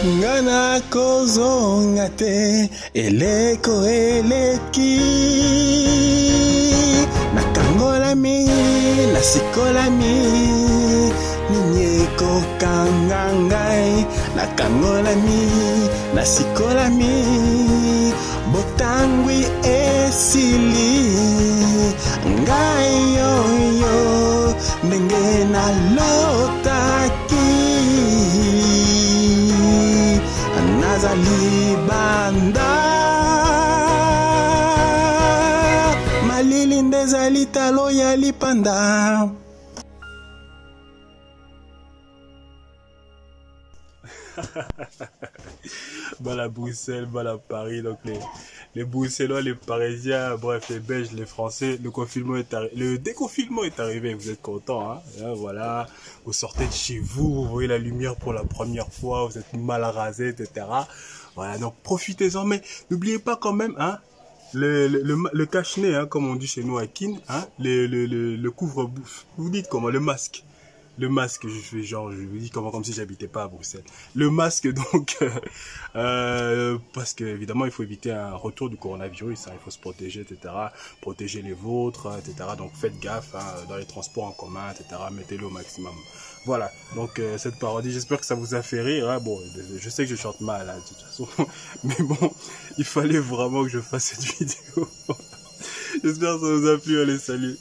Ngana kozonga te eleko eleki nakangolami nasikolami ninyeko kangangai nakangolami nasikolami botangwi esili ngai yoyo ndenge nalotaki nazali banda malili ndezali talo ya lipanda. Voilà Bruxelles, voilà Paris, donc les Bruxellois, les Parisiens, bref les Belges, les Français, le déconfinement est arrivé, vous êtes contents, hein, voilà, vous sortez de chez vous, vous voyez la lumière pour la première fois, vous êtes mal rasé, etc. Voilà, donc profitez-en, mais n'oubliez pas quand même, hein, le cache-nez, hein, comme on dit chez nous à Kin, hein, le couvre-bouffe, vous dites comment, le masque. Le masque, je fais genre, je vous dis comme si j'habitais pas à Bruxelles. Le masque, donc, parce que évidemment, il faut éviter un retour du coronavirus, hein, il faut se protéger, etc. Protéger les vôtres, etc. Donc, faites gaffe, hein, dans les transports en commun, etc. Mettez-le au maximum. Voilà, donc cette parodie, j'espère que ça vous a fait rire. Hein. Bon, je sais que je chante mal, hein, de toute façon, mais bon, il fallait vraiment que je fasse cette vidéo. J'espère que ça vous a plu. Allez, salut.